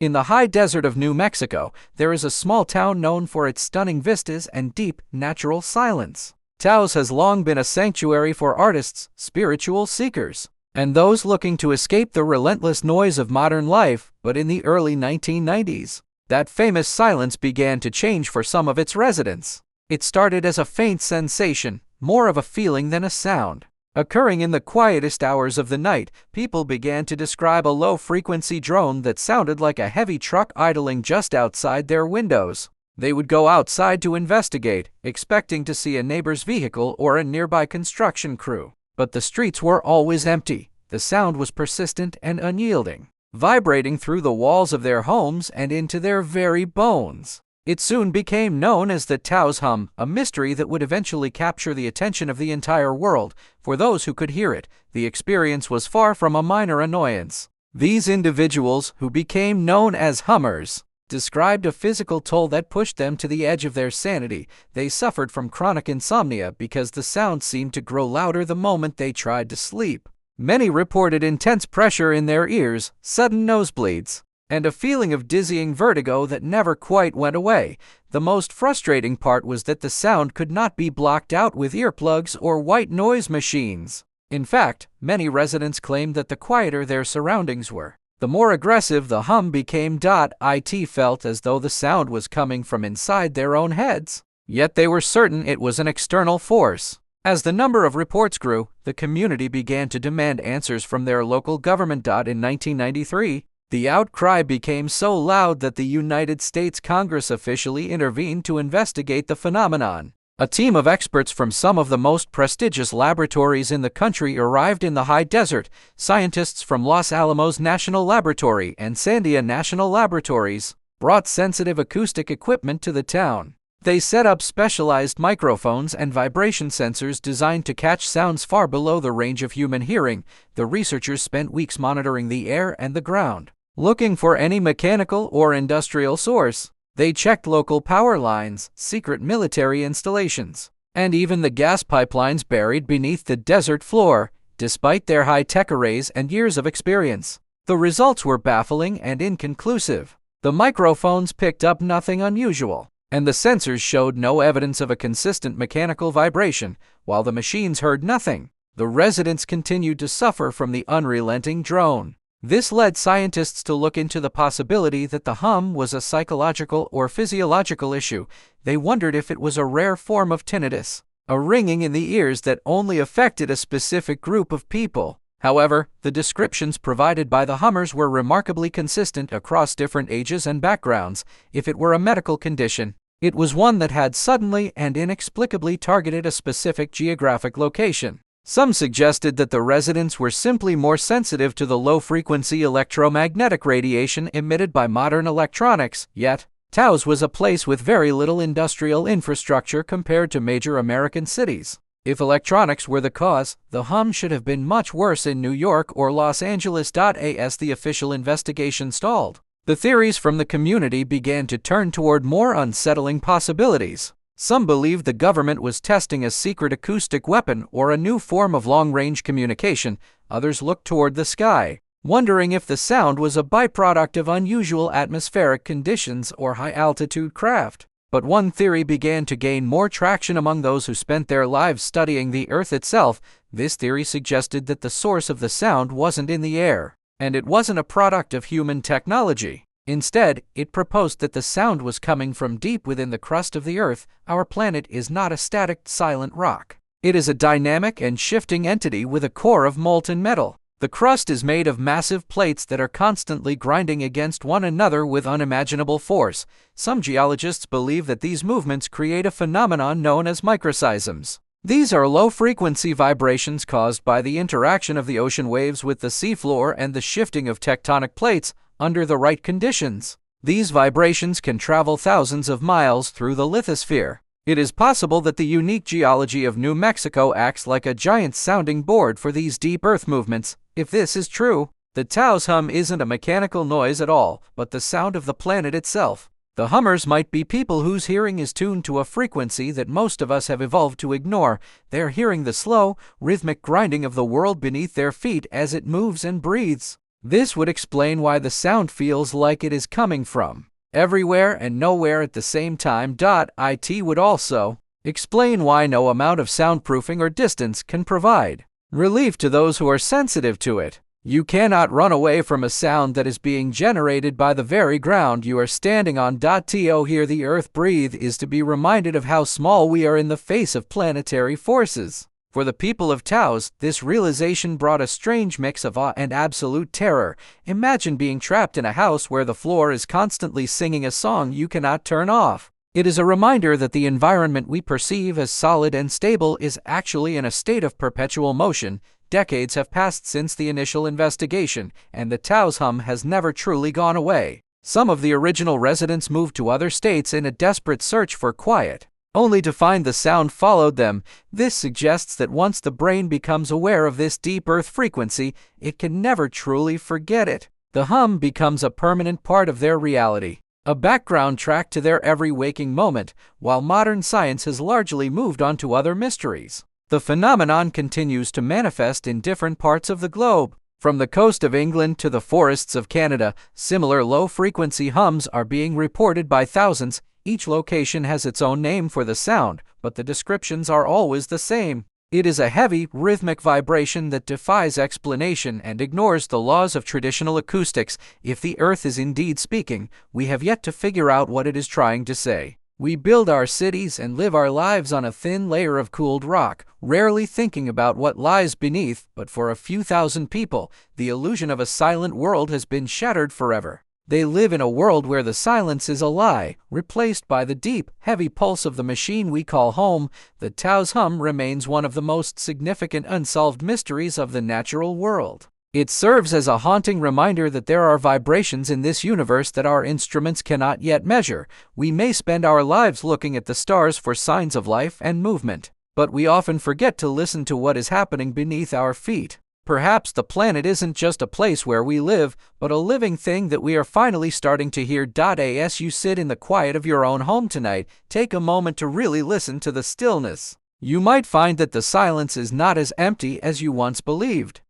In the high desert of New Mexico, there is a small town known for its stunning vistas and deep, natural silence. Taos has long been a sanctuary for artists, spiritual seekers, and those looking to escape the relentless noise of modern life. But in the early 1990s, that famous silence began to change for some of its residents. It started as a faint sensation, more of a feeling than a sound. Occurring in the quietest hours of the night, people began to describe a low-frequency drone that sounded like a heavy truck idling just outside their windows. They would go outside to investigate, expecting to see a neighbor's vehicle or a nearby construction crew. But the streets were always empty. The sound was persistent and unyielding, vibrating through the walls of their homes and into their very bones. It soon became known as the Taos Hum, a mystery that would eventually capture the attention of the entire world. For those who could hear it, the experience was far from a minor annoyance. These individuals, who became known as hummers, described a physical toll that pushed them to the edge of their sanity. They suffered from chronic insomnia because the sound seemed to grow louder the moment they tried to sleep. Many reported intense pressure in their ears, sudden nosebleeds, and a feeling of dizzying vertigo that never quite went away. The most frustrating part was that the sound could not be blocked out with earplugs or white noise machines. In fact, many residents claimed that the quieter their surroundings were, the more aggressive the hum became. It felt as though the sound was coming from inside their own heads, yet they were certain it was an external force. As the number of reports grew, the community began to demand answers from their local government. In 1993, the outcry became so loud that the United States Congress officially intervened to investigate the phenomenon. A team of experts from some of the most prestigious laboratories in the country arrived in the high desert. Scientists from Los Alamos National Laboratory and Sandia National Laboratories brought sensitive acoustic equipment to the town. They set up specialized microphones and vibration sensors designed to catch sounds far below the range of human hearing. The researchers spent weeks monitoring the air and the ground, looking for any mechanical or industrial source. They checked local power lines, secret military installations, and even the gas pipelines buried beneath the desert floor. Despite their high-tech arrays and years of experience, the results were baffling and inconclusive. The microphones picked up nothing unusual, and the sensors showed no evidence of a consistent mechanical vibration, while the machines heard nothing. The residents continued to suffer from the unrelenting drone. This led scientists to look into the possibility that the hum was a psychological or physiological issue. They wondered if it was a rare form of tinnitus, a ringing in the ears that only affected a specific group of people. However, the descriptions provided by the hummers were remarkably consistent across different ages and backgrounds. If it were a medical condition, it was one that had suddenly and inexplicably targeted a specific geographic location. Some suggested that the residents were simply more sensitive to the low-frequency electromagnetic radiation emitted by modern electronics. Yet, Taos was a place with very little industrial infrastructure compared to major American cities. If electronics were the cause, the hum should have been much worse in New York or Los Angeles. As the official investigation stalled, the theories from the community began to turn toward more unsettling possibilities. Some believed the government was testing a secret acoustic weapon or a new form of long-range communication. Others looked toward the sky, wondering if the sound was a byproduct of unusual atmospheric conditions or high-altitude craft. But one theory began to gain more traction among those who spent their lives studying the Earth itself. This theory suggested that the source of the sound wasn't in the air, and it wasn't a product of human technology. Instead, it proposed that the sound was coming from deep within the crust of the Earth. Our planet is not a static, silent rock. It is a dynamic and shifting entity with a core of molten metal. The crust is made of massive plates that are constantly grinding against one another with unimaginable force. Some geologists believe that these movements create a phenomenon known as microseisms. These are low-frequency vibrations caused by the interaction of the ocean waves with the seafloor and the shifting of tectonic plates. Under the right conditions, these vibrations can travel thousands of miles through the lithosphere. It is possible that the unique geology of New Mexico acts like a giant sounding board for these deep earth movements. If this is true, the Taos hum isn't a mechanical noise at all, but the sound of the planet itself. The hummers might be people whose hearing is tuned to a frequency that most of us have evolved to ignore. They're hearing the slow, rhythmic grinding of the world beneath their feet as it moves and breathes. This would explain why the sound feels like it is coming from everywhere and nowhere at the same time. It would also explain why no amount of soundproofing or distance can provide relief to those who are sensitive to it. You cannot run away from a sound that is being generated by the very ground you are standing on. To hear the earth breathe is to be reminded of how small we are in the face of planetary forces. For the people of Taos, this realization brought a strange mix of awe and absolute terror. Imagine being trapped in a house where the floor is constantly singing a song you cannot turn off. It is a reminder that the environment we perceive as solid and stable is actually in a state of perpetual motion. Decades have passed since the initial investigation, and the Taos Hum has never truly gone away. Some of the original residents moved to other states in a desperate search for quiet, only to find the sound followed them. This suggests that once the brain becomes aware of this deep earth frequency, it can never truly forget it. The hum becomes a permanent part of their reality, a background track to their every waking moment, while modern science has largely moved on to other mysteries. The phenomenon continues to manifest in different parts of the globe. From the coast of England to the forests of Canada, similar low-frequency hums are being reported by thousands. Each location has its own name for the sound, but the descriptions are always the same. It is a heavy, rhythmic vibration that defies explanation and ignores the laws of traditional acoustics. If the earth is indeed speaking, we have yet to figure out what it is trying to say. We build our cities and live our lives on a thin layer of cooled rock, rarely thinking about what lies beneath, but for a few thousand people, the illusion of a silent world has been shattered forever. They live in a world where the silence is a lie, replaced by the deep, heavy pulse of the machine we call home. The Taos Hum remains one of the most significant unsolved mysteries of the natural world. It serves as a haunting reminder that there are vibrations in this universe that our instruments cannot yet measure. We may spend our lives looking at the stars for signs of life and movement, but we often forget to listen to what is happening beneath our feet. Perhaps the planet isn't just a place where we live, but a living thing that we are finally starting to hear. As you sit in the quiet of your own home tonight, take a moment to really listen to the stillness. You might find that the silence is not as empty as you once believed.